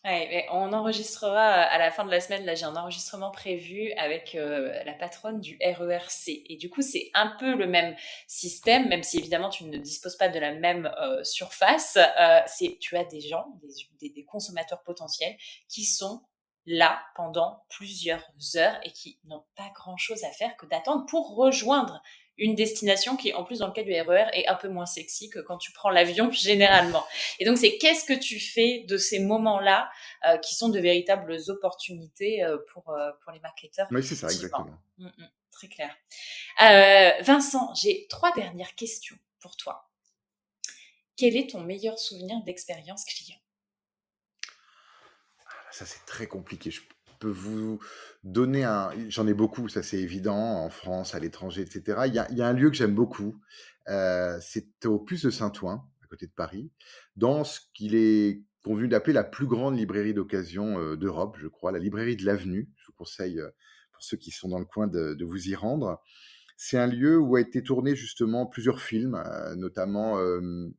Ouais, mais on enregistrera à la fin de la semaine. Là, j'ai un enregistrement prévu avec la patronne du RERC. Et du coup, c'est un peu le même système, même si évidemment tu ne disposes pas de la même surface. Tu as des gens, des consommateurs potentiels qui sont là pendant plusieurs heures et qui n'ont pas grand-chose à faire que d'attendre pour rejoindre une destination qui, en plus, dans le cas du RER, est un peu moins sexy que quand tu prends l'avion généralement. Et donc, c'est qu'est-ce que tu fais de ces moments-là qui sont de véritables opportunités pour les marketeurs, Oui, c'est ça, effectivement. exactement. Très clair. Vincent, j'ai 3 dernières questions pour toi. Quel est ton meilleur souvenir d'expérience client? Ça, c'est très compliqué. Je peux vous donner j'en ai beaucoup, ça c'est évident, en France, à l'étranger, etc. Il y a un lieu que j'aime beaucoup. C'est au Puce de Saint-Ouen, à côté de Paris, dans ce qu'il est convenu d'appeler la plus grande librairie d'occasion d'Europe, je crois, la librairie de l'Avenue. Je vous conseille, pour ceux qui sont dans le coin, de vous y rendre. C'est un lieu où a été tourné justement plusieurs films, notamment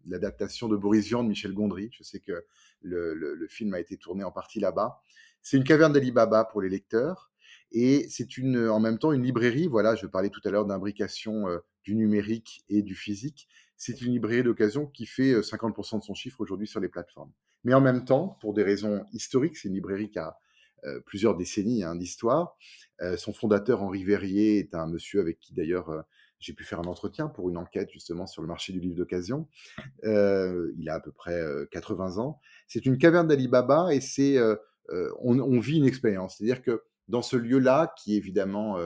l'adaptation de Boris Vian de Michel Gondry. Je sais que le film a été tourné en partie là-bas. C'est une caverne d'Ali Baba pour les lecteurs. Et c'est en même temps une librairie. Voilà, je parlais tout à l'heure d'imbrication du numérique et du physique. C'est une librairie d'occasion qui fait 50% de son chiffre aujourd'hui sur les plateformes. Mais en même temps, pour des raisons historiques, c'est une librairie qui a plusieurs décennies d'histoire. Son fondateur, Henri Verrier, est un monsieur avec qui d'ailleurs j'ai pu faire un entretien pour une enquête justement sur le marché du livre d'occasion. Il a à peu près 80 ans. C'est une caverne d'Ali Baba et on vit une expérience. C'est-à-dire que dans ce lieu-là, qui évidemment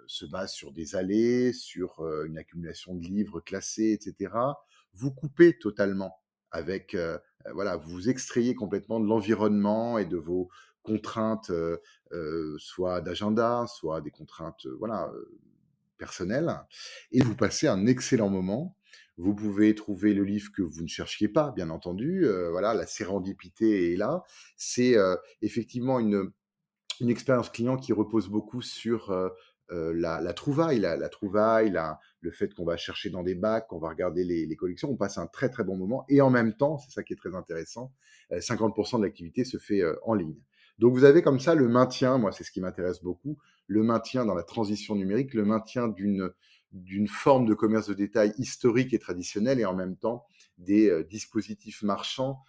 se base sur des allées, sur une accumulation de livres classés, etc., vous coupez totalement avec, voilà, vous vous extrayez complètement de l'environnement et de vos contraintes, soit d'agenda, soit des contraintes, voilà, personnelles, et vous passez un excellent moment Vous pouvez trouver le livre que vous ne cherchiez pas, bien entendu. Voilà, la sérendipité est là. C'est effectivement une expérience client qui repose beaucoup sur la trouvaille, la trouvaille, le fait qu'on va chercher dans des bacs, qu'on va regarder les collections. On passe un très très bon moment. Et en même temps, c'est ça qui est très intéressant, 50% de l'activité se fait en ligne. Donc vous avez comme ça le maintien, moi c'est ce qui m'intéresse beaucoup, le maintien dans la transition numérique, le maintien d'une forme de commerce de détail historique et traditionnel, et en même temps des dispositifs marchands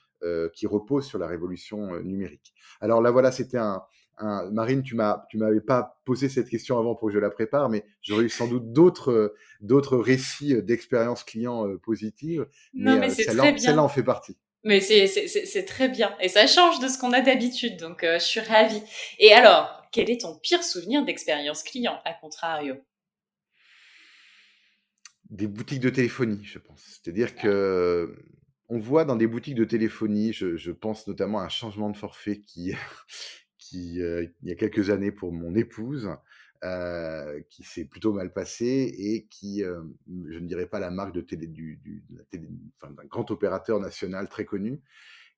qui reposent sur la révolution numérique. Alors là, voilà, c'était Marine, tu m'avais pas posé cette question avant pour que je la prépare, mais j'aurais eu sans doute d'autres récits d'expériences clients positives, Non, mais mais c'est très celle-là bien. en fait partie. Mais c'est très bien. Et ça change de ce qu'on a d'habitude. Donc, je suis ravie. Et alors, quel est ton pire souvenir d'expérience client, à contrario? Des boutiques de téléphonie, je pense. C'est-à-dire que on voit dans des boutiques de téléphonie, je pense notamment à un changement de forfait il y a quelques années pour mon épouse, qui s'est plutôt mal passé et qui, je ne dirais pas la marque de télé de la télé enfin d'un grand opérateur national très connu.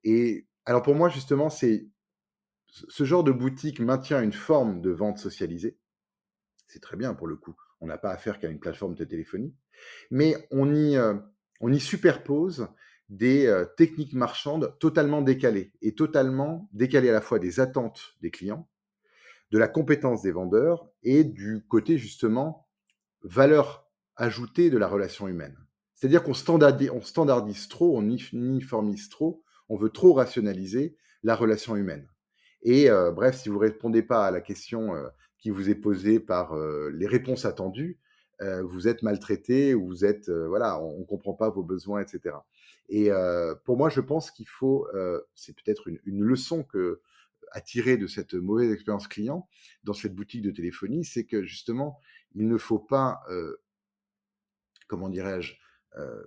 Et alors pour moi justement, c'est ce genre de boutique maintient une forme de vente socialisée. C'est très bien pour le coup. On n'a pas affaire qu'à une plateforme de téléphonie, mais on y superpose des techniques marchandes totalement décalées et totalement décalées à la fois des attentes des clients, de la compétence des vendeurs et du côté justement valeur ajoutée de la relation humaine. C'est-à-dire on standardise trop, on uniformise trop, on veut trop rationaliser la relation humaine. Et bref, si vous ne répondez pas à la question qui vous est posée par les réponses attendues, vous êtes maltraité ou vous êtes, voilà, on ne comprend pas vos besoins, etc. Et pour moi, je pense qu'il faut, c'est peut-être une leçon à tirer de cette mauvaise expérience client dans cette boutique de téléphonie, c'est que justement, il ne faut pas, comment dirais-je,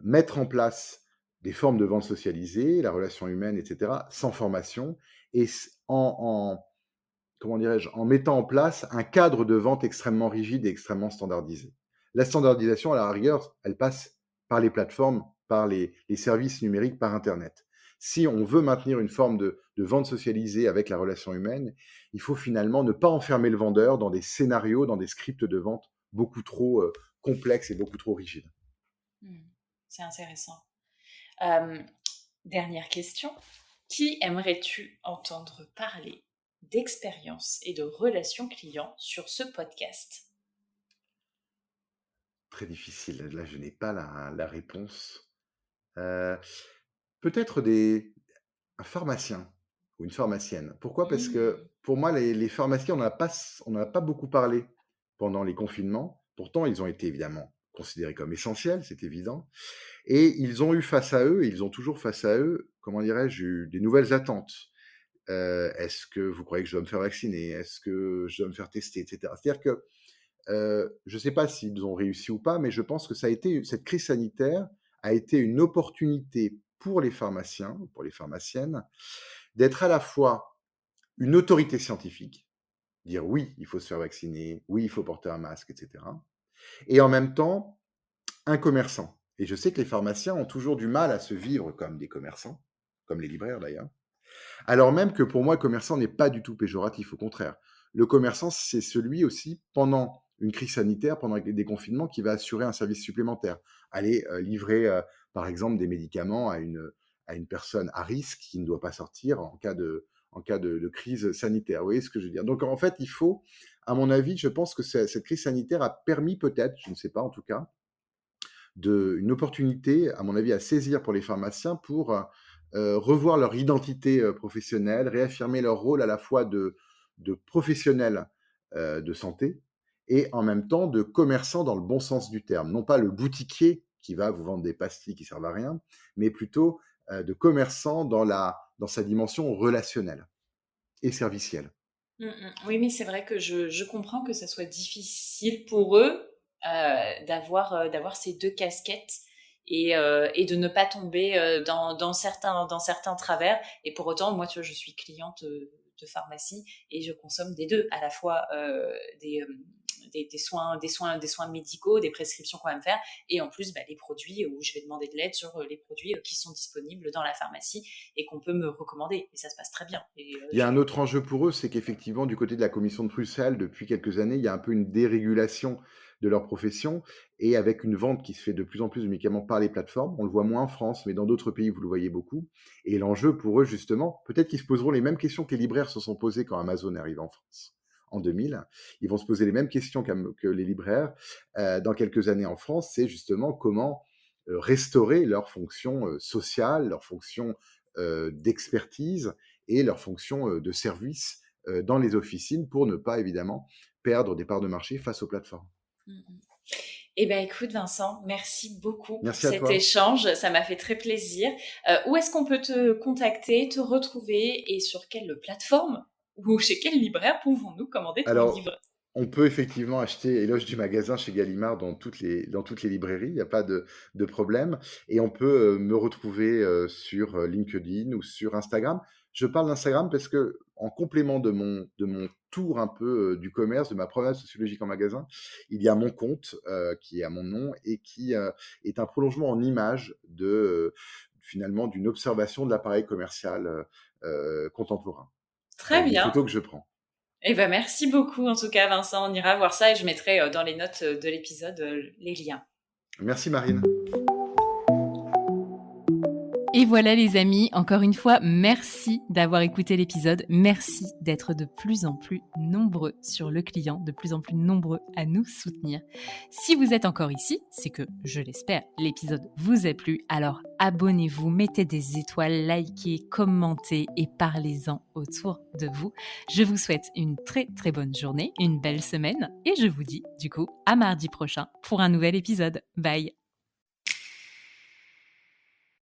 mettre en place des formes de vente socialisée, la relation humaine, etc., sans formation, et comment dirais-je, en mettant en place un cadre de vente extrêmement rigide et extrêmement standardisé. La standardisation, à la rigueur, elle passe par les plateformes, par les services numériques, par Internet. Si on veut maintenir une forme de vente socialisée avec la relation humaine, il faut finalement ne pas enfermer le vendeur dans des scénarios, dans des scripts de vente beaucoup trop complexes et beaucoup trop rigides. C'est intéressant. Dernière question. Qui aimerais-tu entendre parler d'expérience et de relations clients sur ce podcast? Très difficile. Là, je n'ai pas la réponse. Peut-être un pharmacien ou une pharmacienne. Pourquoi? Parce que pour moi, les pharmaciens, on n'en a pas beaucoup parlé pendant les confinements. Pourtant, ils ont été évidemment considérés comme essentiels, c'est évident. Et ils ont eu face à eux, et ils ont toujours face à eux, comment dirais-je, des nouvelles attentes. Est-ce que vous croyez que je dois me faire vacciner? Est-ce que je dois me faire tester, etc. C'est-à-dire que je ne sais pas s'ils ont réussi ou pas, mais je pense que cette crise sanitaire a été une opportunité pour les pharmaciens, pour les pharmaciennes, d'être à la fois une autorité scientifique, dire oui, il faut se faire vacciner, oui, il faut porter un masque, etc. Et en même temps, un commerçant. Et je sais que les pharmaciens ont toujours du mal à se vivre comme des commerçants, comme les libraires d'ailleurs. Alors même que pour moi, le commerçant n'est pas du tout péjoratif, au contraire. Le commerçant, c'est celui aussi, pendant une crise sanitaire, pendant des confinements, qui va assurer un service supplémentaire. Aller livrer, par exemple, des médicaments à une personne à risque qui ne doit pas sortir en cas de crise sanitaire. Vous voyez ce que je veux dire? Donc en fait, il faut, à mon avis, je pense que cette crise sanitaire a permis peut-être, je ne sais pas en tout cas, une opportunité, à mon avis, à saisir pour les pharmaciens pour revoir leur identité professionnelle, réaffirmer leur rôle à la fois de professionnels de santé et en même temps de commerçants dans le bon sens du terme. Non pas le boutiquier qui va vous vendre des pastilles qui servent à rien, mais plutôt de commerçant dans sa dimension relationnelle et servicielle. Oui, mais c'est vrai que je comprends que ça soit difficile pour eux d'avoir ces deux casquettes et de ne pas tomber dans certains travers. Et pour autant, moi, tu vois, je suis cliente de pharmacie et je consomme des deux, à la fois soins médicaux, des prescriptions qu'on va me faire, et en plus les produits où je vais demander de l'aide sur les produits qui sont disponibles dans la pharmacie et qu'on peut me recommander. Et ça se passe très bien. Et, Il y a un autre enjeu pour eux, c'est qu'effectivement, du côté de la Commission de Bruxelles, depuis quelques années, il y a un peu une dérégulation de leur profession et avec une vente qui se fait de plus en plus de médicaments par les plateformes. On le voit moins en France, mais dans d'autres pays, vous le voyez beaucoup. Et l'enjeu pour eux, justement, peut-être qu'ils se poseront les mêmes questions que les libraires se sont posées quand Amazon est arrivé en France en 2000. Ils vont se poser les mêmes questions que les libraires dans quelques années en France. C'est justement comment restaurer leur fonction sociale, leur fonction d'expertise et leur fonction de service dans les officines pour ne pas, évidemment, perdre des parts de marché face aux plateformes. Eh bien, écoute, Vincent, merci beaucoup Merci pour à cet toi. échange. Ça m'a fait très plaisir. Où est-ce qu'on peut te contacter, te retrouver et sur quelle plateforme ou chez quel libraire pouvons-nous commander ton Alors, livre? on peut effectivement acheter Éloge du magasin chez Gallimard dans toutes les librairies, il n'y a pas de problème. Et on peut me retrouver sur LinkedIn ou sur Instagram. Je parle d'Instagram parce que, en complément de mon tour un peu du commerce, de ma promenade sociologique en magasin, il y a mon compte qui est à mon nom et qui est un prolongement en images finalement d'une observation de l'appareil commercial contemporain, Très avec des bien. photos que je prends. Eh ben, merci beaucoup en tout cas, Vincent. On ira voir ça et je mettrai dans les notes de l'épisode les liens. Merci Marine. Et voilà les amis, encore une fois, merci d'avoir écouté l'épisode. Merci d'être de plus en plus nombreux sur le client, de plus en plus nombreux à nous soutenir. Si vous êtes encore ici, c'est que, je l'espère, l'épisode vous a plu. Alors abonnez-vous, mettez des étoiles, likez, commentez et parlez-en autour de vous. Je vous souhaite une très très bonne journée, une belle semaine et je vous dis du coup à mardi prochain pour un nouvel épisode. Bye!